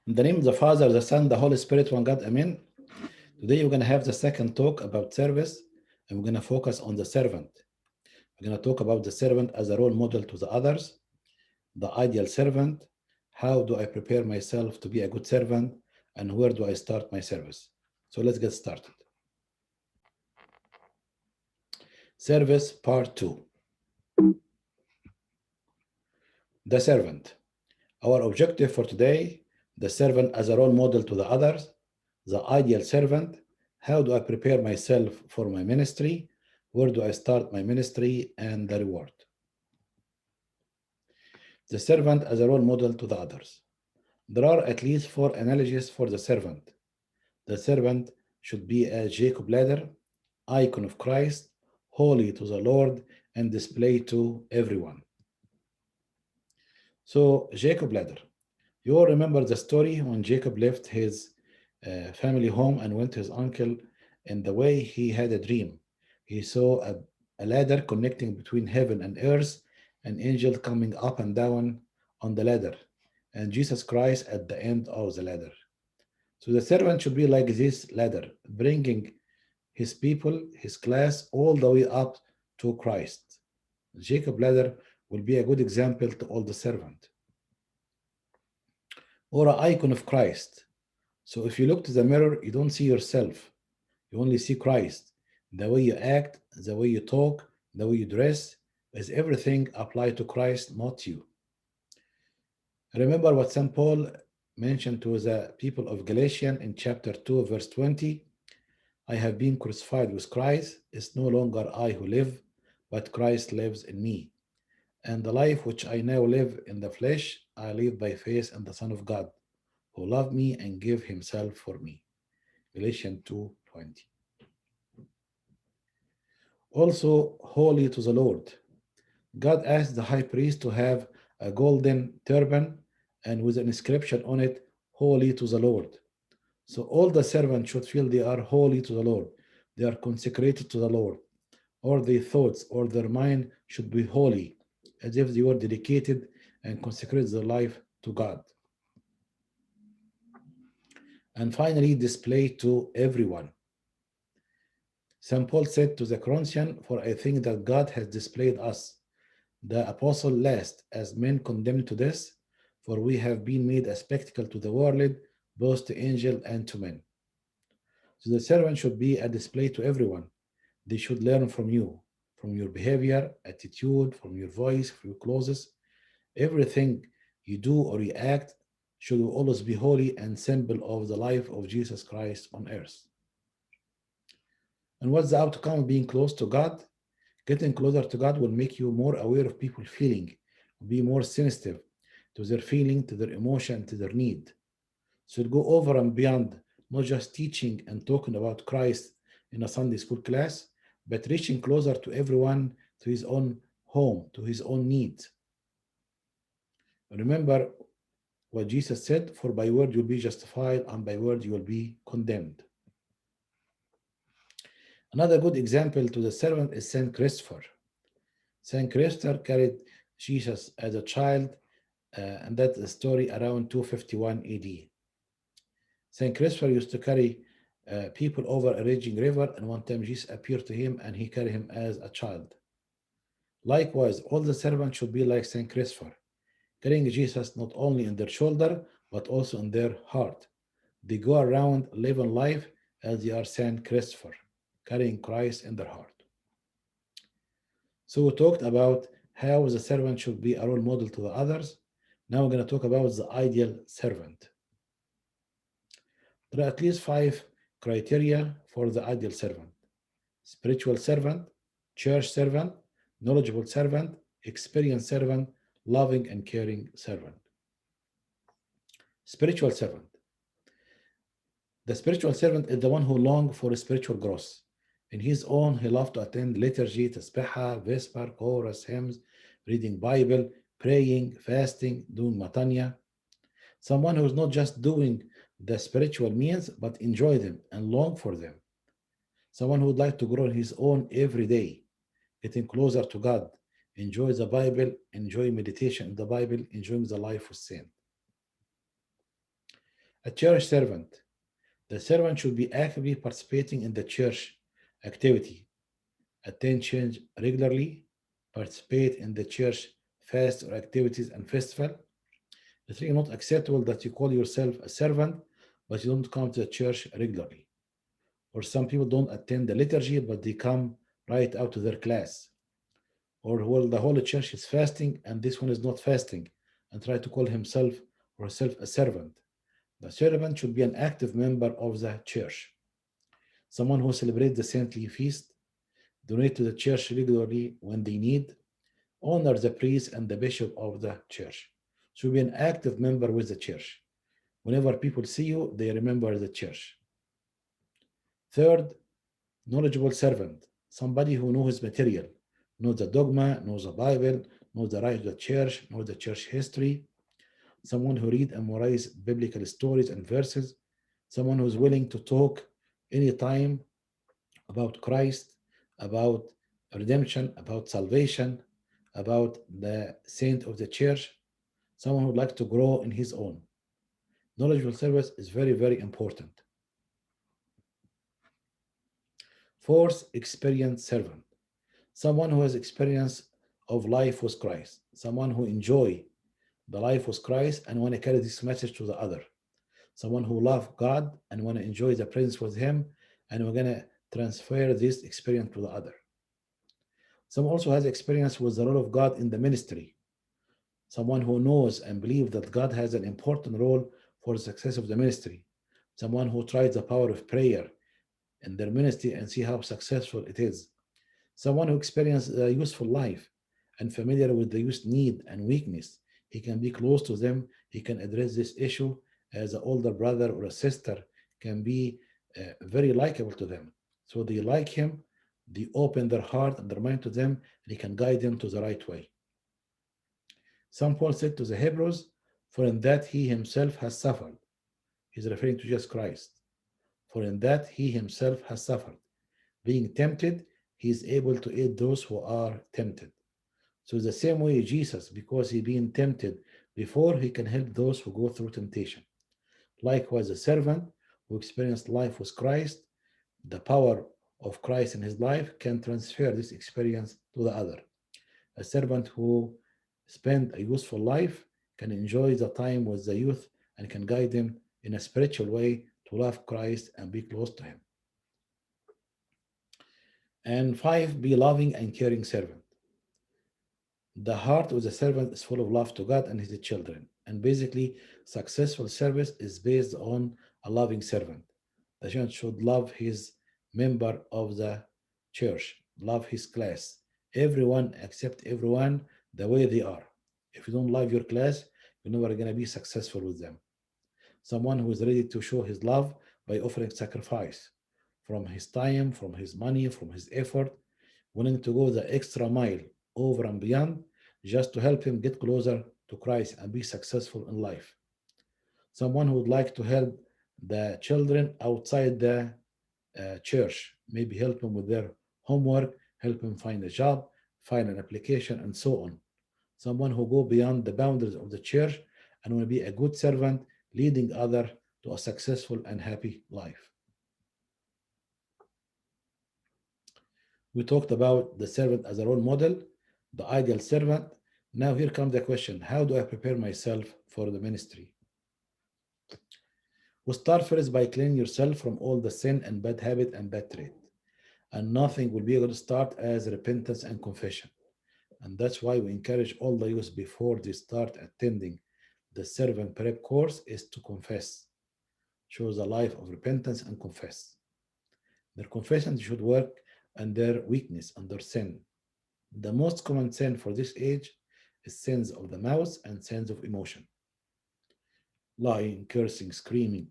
In the name of the Father, the Son, the Holy Spirit, one God, Amen. Today we're going to have the second talk about service, and we're going to focus on the servant. We're going to talk about the servant as a role model to the others, the ideal servant, how do I prepare myself to be a good servant, and where do I start my service. So let's get started. Service Part 2. The servant. Our objective for today, the servant as a role model to the others, the ideal servant, how do I prepare myself for my ministry, where do I start my ministry, and the reward. The servant as a role model to the others. There are at least 4 analogies for the servant. The servant should be a Jacob ladder, icon of Christ, holy to the Lord, and displayed to everyone. So, Jacob ladder. You all remember the story when Jacob left his family home and went to his uncle, and the way he had a dream. He saw a ladder connecting between heaven and earth, an angel coming up and down on the ladder, and Jesus Christ at the end of the ladder. So the servant should be like this ladder, bringing his people, his class, all the way up to Christ. Jacob ladder will be a good example to all the servant. Or an icon of Christ. So if you look to the mirror, you don't see yourself. You only see Christ. The way you act, the way you talk, the way you dress, is everything applied to Christ, not you. Remember what St. Paul mentioned to the people of Galatians in chapter 2, verse 20. I have been crucified with Christ. It's no longer I who live, but Christ lives in me. And the life which I now live in the flesh, I live by faith in the Son of God, who loved me and gave himself for me. Galatians 2:20. Also, holy to the Lord. God asked the high priest to have a golden turban and with an inscription on it, holy to the Lord. So all the servants should feel they are holy to the Lord. They are consecrated to the Lord. Or their thoughts or their mind should be holy, as if they were dedicated and consecrated their life to God. And finally, display to everyone. St. Paul said to the Corinthians, for I think that God has displayed us, the apostle last, as men condemned to death, for we have been made a spectacle to the world, both to angels and to men. So the servant should be a display to everyone. They should learn from you, from your behavior, attitude, from your voice, from your clothes. Everything you do or you act should always be holy and symbol of the life of Jesus Christ on earth. And what's the outcome of being close to God? Getting closer to God will make you more aware of people's feeling, be more sensitive to their feeling, to their emotion, to their need. So go over and beyond, not just teaching and talking about Christ in a Sunday school class, but reaching closer to everyone, to his own home, to his own needs. Remember what Jesus said, for by word you'll be justified, and by word you will be condemned. Another good example to the servant is Saint Christopher. Saint Christopher carried Jesus as a child, and that's a story around 251 AD. Saint Christopher used to carry people over a raging river, and one time Jesus appeared to him and he carried him as a child. Likewise, all the servants should be like Saint Christopher, carrying Jesus not only in their shoulder, but also in their heart. They go around living life as they are Saint Christopher, carrying Christ in their heart. So we talked about how the servant should be a role model to the others. Now we're going to talk about the ideal servant. There are at least 5 criteria for the ideal servant: spiritual servant, church servant, knowledgeable servant, experienced servant, loving and caring servant. Spiritual servant. The spiritual servant is the one who longs for spiritual growth. In his own, he loves to attend liturgy, tasbihah, vesper, chorus, hymns, reading Bible, praying, fasting, doing matanya. Someone who is not just doing the spiritual means, but enjoy them and long for them. Someone who would like to grow in his own every day, getting closer to God, enjoy the Bible, enjoy meditation in the Bible, enjoying the life of sin. A church servant. The servant should be actively participating in the church activity, attend church regularly, participate in the church fast or activities and festival. It's really not acceptable that you call yourself a servant, but you don't come to the church regularly. Or some people don't attend the liturgy, but they come right out to their class. Or well, the whole church is fasting and this one is not fasting, and try to call himself or herself a servant. The servant should be an active member of the church, someone who celebrates the saintly feast, donate to the church regularly when they need, honor the priest and the bishop of the church. So be an active member with the church. Whenever people see you, they remember the church. Third, knowledgeable servant, somebody who knows material, knows the dogma, knows the Bible, knows the right of the church, knows the church history, someone who read and memorize biblical stories and verses, someone who's willing to talk anytime about Christ, about redemption, about salvation, about the saint of the church, someone who would like to grow in his own. Knowledgeable service is very, very important. Fourth, experienced servant, someone who has experience of life with Christ, someone who enjoy the life with Christ and want to carry this message to the other, someone who love God and want to enjoy the presence with Him, and we're gonna transfer this experience to the other. Someone also has experience with the role of God in the ministry, someone who knows and believes that God has an important role for the success of the ministry, someone who tries the power of prayer in their ministry and see how successful it is, someone who experienced a useful life and familiar with the youth need and weakness. He can be close to them. He can address this issue as an older brother or a sister, can be very likable to them. So they like him, they open their heart and their mind to them, and he can guide them to the right way. St. Paul said to the Hebrews, for in that he himself has suffered. He's referring to Jesus Christ. For in that he himself has suffered. Being tempted, he is able to aid those who are tempted. So the same way Jesus, because he being tempted before, he can help those who go through temptation. Likewise, a servant who experienced life with Christ, the power of Christ in his life can transfer this experience to the other. A servant who spent a useful life can enjoy the time with the youth and can guide them in a spiritual way to love Christ and be close to him. And five, be loving and caring servant. The heart of the servant is full of love to God and his children. And basically, successful service is based on a loving servant. The servant should love his member of the church, love his class. Everyone, accept everyone the way they are. If you don't love your class, you're never going to be successful with them. Someone who is ready to show his love by offering sacrifice from his time, from his money, from his effort, willing to go the extra mile over and beyond just to help him get closer to Christ and be successful in life. Someone who would like to help the children outside the church, maybe help them with their homework, help them find a job, find an application, and so on. Someone who go beyond the boundaries of the church and will be a good servant, leading others to a successful and happy life. We talked about the servant as a role model, the ideal servant. Now here comes the question, how do I prepare myself for the ministry? We start first by cleaning yourself from all the sin and bad habit and bad trait. And nothing will be able to start as repentance and confession. And that's why we encourage all the youth before they start attending the servant prep course is to confess. Choose a life of repentance and confess. Their confession should work on their weakness, and their sin. The most common sin for this age is sins of the mouth and sins of emotion. Lying, cursing, screaming,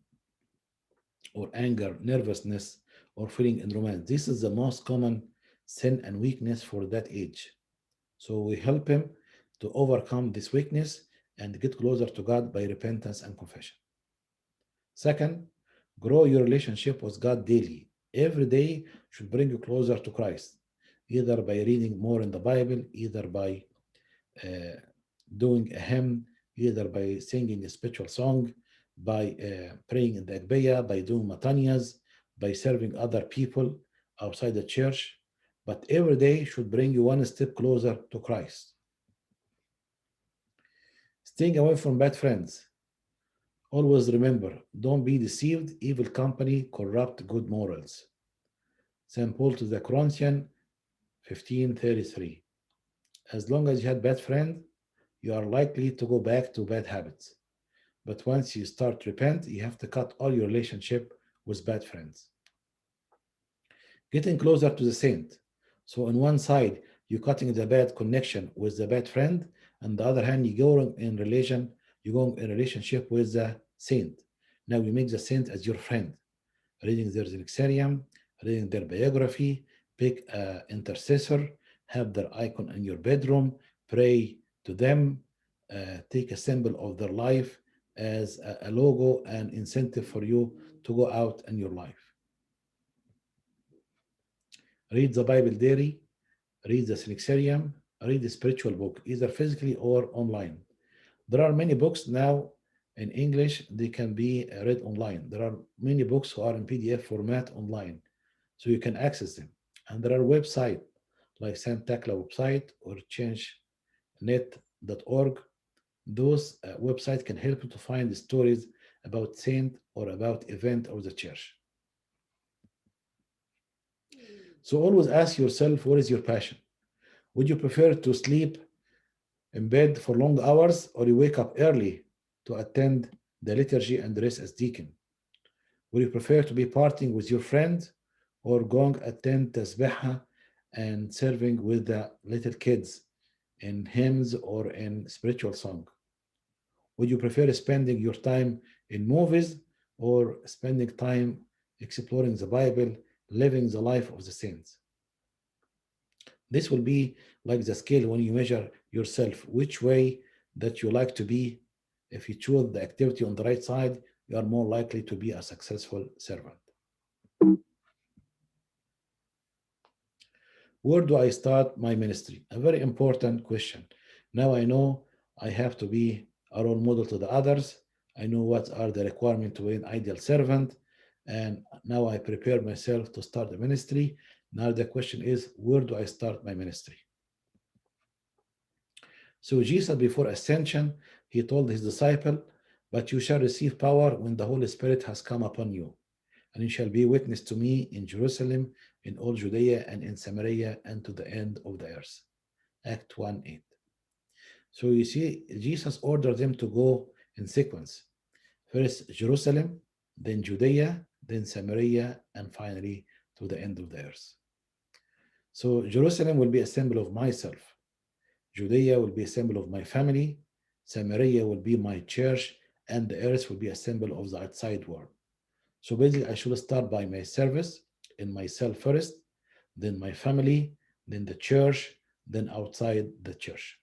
or anger, nervousness, or feeling in romance. This is the most common sin and weakness for that age. So we help him to overcome this weakness and get closer to God by repentance and confession. Second, grow your relationship with God daily. Every day should bring you closer to Christ, either by reading more in the Bible, either by uh, doing a hymn, either by singing a spiritual song, by praying in the Agbeya, by doing matanyas, by serving other people outside the church. But every day should bring you one step closer to Christ. Staying away from bad friends. Always remember, don't be deceived. Evil company corrupt good morals. St. Paul to the Corinthians 15:33. As long as you had bad friends, you are likely to go back to bad habits. But once you start to repent, you have to cut all your relationship with bad friends. Getting closer to the saint. So on one side, you're cutting the bad connection with the bad friend, and the other hand, you go in relationship with the saint. Now you make the saint as your friend, reading their Zixarium, reading their biography, pick an intercessor, have their icon in your bedroom, pray to them, take a symbol of their life as a logo and incentive for you to go out in your life. Read the Bible daily, read the Synaxarium, read the spiritual book, either physically or online. There are many books now in English, they can be read online. There are many books who are in PDF format online, so you can access them. And there are websites like St. Tekla website or changenet.org. Those websites can help you to find stories about saint or about event of the church. So always ask yourself, what is your passion? Would you prefer to sleep in bed for long hours, or you wake up early to attend the liturgy and rest as deacon? Would you prefer to be partying with your friends or going attend tasbeha and serving with the little kids in hymns or in spiritual song? Would you prefer spending your time in movies or spending time exploring the Bible, living the life of the saints? This will be like the scale when you measure yourself, which way that you like to be. If you choose the activity on the right side, you are more likely to be a successful servant. Where do I start my ministry? A very important question. Now I know I have to be a role model to the others. I know what are the requirements to be an ideal servant. And now I prepare myself to start the ministry. Now the question is, where do I start my ministry? So Jesus, before ascension, he told his disciple, but you shall receive power when the Holy Spirit has come upon you, and you shall be witness to me in Jerusalem, in all Judea, and in Samaria, and to the end of the earth. Act 1:8. So you see, Jesus ordered them to go in sequence. First Jerusalem, then Judea, then Samaria, and finally to the end of the earth. So Jerusalem will be a symbol of myself. Judea will be a symbol of my family. Samaria will be my church, and the earth will be a symbol of the outside world. So basically, I should start by my service in myself first, then my family, then the church, then outside the church.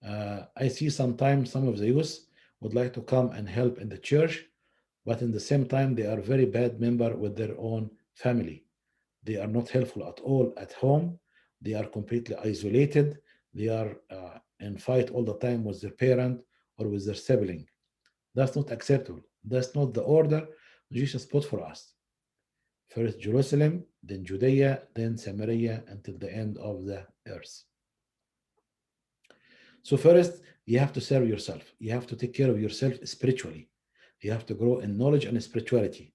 I see sometimes some of the youth would like to come and help in the church, but in the same time, they are very bad member with their own family. They are not helpful at all at home. They are completely isolated. They are in fight all the time with their parent or with their sibling. That's not acceptable. That's not the order Jesus put for us. First Jerusalem, then Judea, then Samaria, until the end of the earth. So first, you have to serve yourself. You have to take care of yourself spiritually. You have to grow in knowledge and spirituality.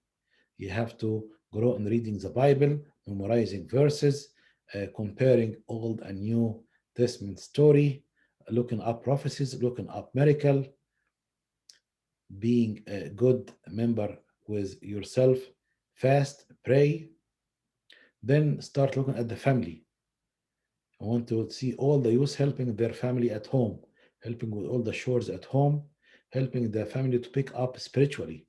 You have to grow in reading the Bible, memorizing verses, comparing Old and New Testament story, looking up prophecies, looking up miracle, being a good member with yourself, fast, pray. Then start looking at the family. I want to see all the youth helping their family at home, helping with all the chores at home, helping the family to pick up spiritually.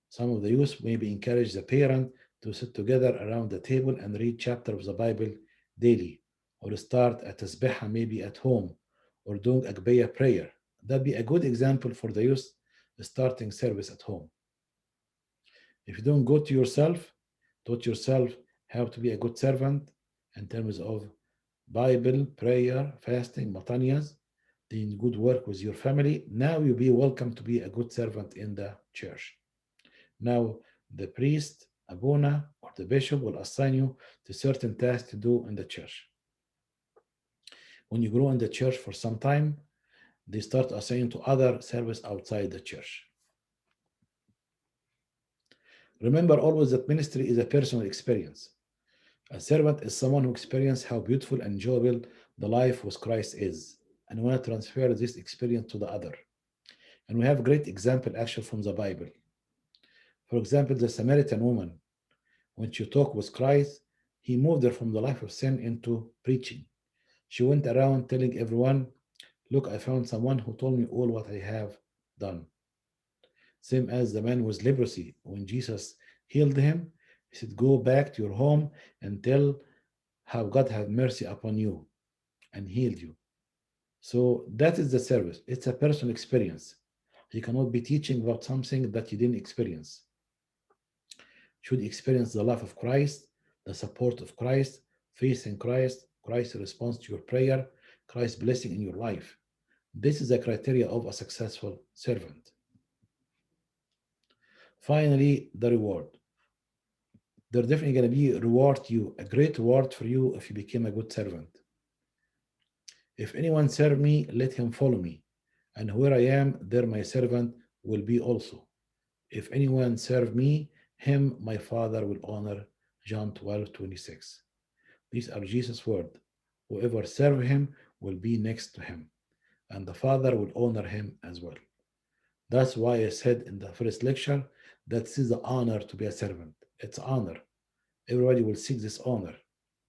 Some of the youth maybe encourage the parent to sit together around the table and read chapter of the Bible daily, or start a tasbihah maybe at home, or doing Agbeya prayer. That'd be a good example for the youth starting service at home. If you don't go to yourself, taught yourself how to be a good servant in terms of Bible, prayer, fasting, matanyas, doing good work with your family. Now you be welcome to be a good servant in the church. Now, the priest, Abuna, or the bishop will assign you to certain tasks to do in the church. When you grow in the church for some time, they start assigning to other service outside the church. Remember always that ministry is a personal experience. A servant is someone who experiences how beautiful and enjoyable the life with Christ is, and want to transfer this experience to the other. And we have a great example actually from the Bible. For example, the Samaritan woman, when she talked with Christ, he moved her from the life of sin into preaching. She went around telling everyone, "Look, I found someone who told me all what I have done." Same as the man with leprosy. When Jesus healed him, he said, "Go back to your home and tell how God had mercy upon you and healed you." So that is the service. It's a personal experience. You cannot be teaching about something that you didn't experience. You should experience the love of Christ, the support of Christ, faith in Christ, Christ's response to your prayer, Christ's blessing in your life. This is the criteria of a successful servant. Finally, the reward. There's definitely going to be a reward to you, a great reward for you if you became a good servant. If anyone serve me, let him follow me. And where I am, there my servant will be also. If anyone serve me, him my Father will honor. John 12:26. These are Jesus' words. Whoever serve him will be next to him, and the Father will honor him as well. That's why I said in the first lecture that this is the honor to be a servant. It's honor. Everybody will seek this honor,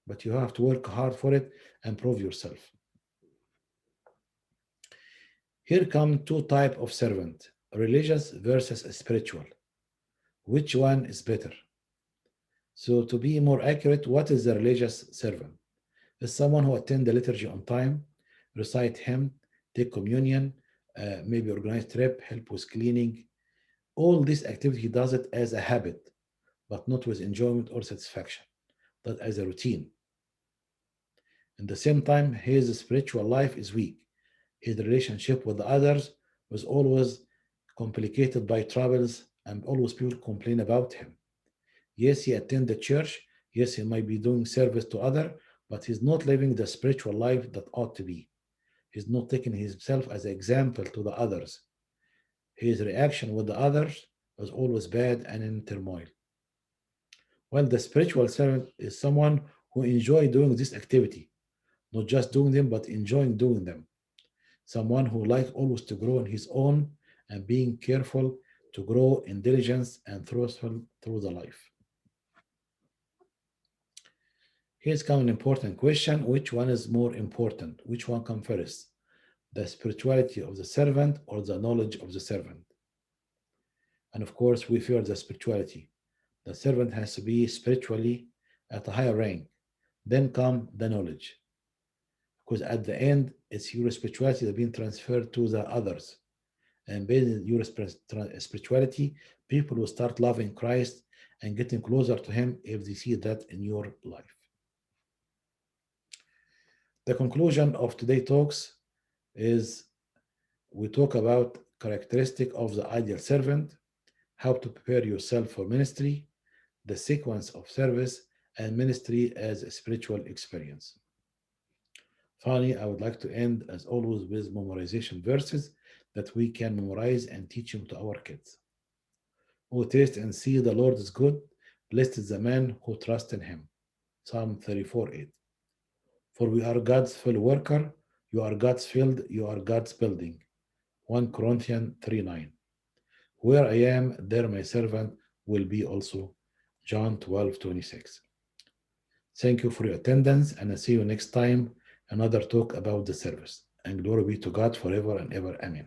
but you have to work hard for it and prove yourself. Here come two type of servant, religious versus spiritual. Which one is better? So to be more accurate, what is the religious servant? It's someone who attend the liturgy on time, recite hymn, take communion, maybe organize trip, help with cleaning. All this activity does it as a habit, but not with enjoyment or satisfaction, but as a routine. At the same time, his spiritual life is weak. His relationship with the others was always complicated by troubles, and always people complain about him. Yes, he attend the church. Yes, he might be doing service to other, but he's not living the spiritual life that ought to be. He's not taking himself as an example to the others. His reaction with the others was always bad and in turmoil. While the spiritual servant is someone who enjoy doing this activity, not just doing them, but enjoying doing them. Someone who likes always to grow in his own and being careful to grow in diligence and truthful through the life. Here's come an important question. Which one is more important? Which one comes first? The spirituality of the servant or the knowledge of the servant? And of course, we fear the spirituality. The servant has to be spiritually at a higher rank. Then come the knowledge. Because at the end, it's your spirituality that being transferred to the others. And based on your spirituality, people will start loving Christ and getting closer to Him if they see that in your life. The conclusion of today's talks is we talk about characteristic of the ideal servant, how to prepare yourself for ministry, the sequence of service, and ministry as a spiritual experience. Finally, I would like to end, as always, with memorization verses that we can memorize and teach them to our kids. Oh, taste and see the Lord is good. Blessed is the man who trusts in him. Psalm 34:8. For we are God's fellow worker. You are God's field. You are God's building. 1 Corinthians 3:9. Where I am, there my servant will be also. John 12:26. Thank you for your attendance, and I'll see you next time. Another talk about the service. And glory be to God forever and ever. Amen.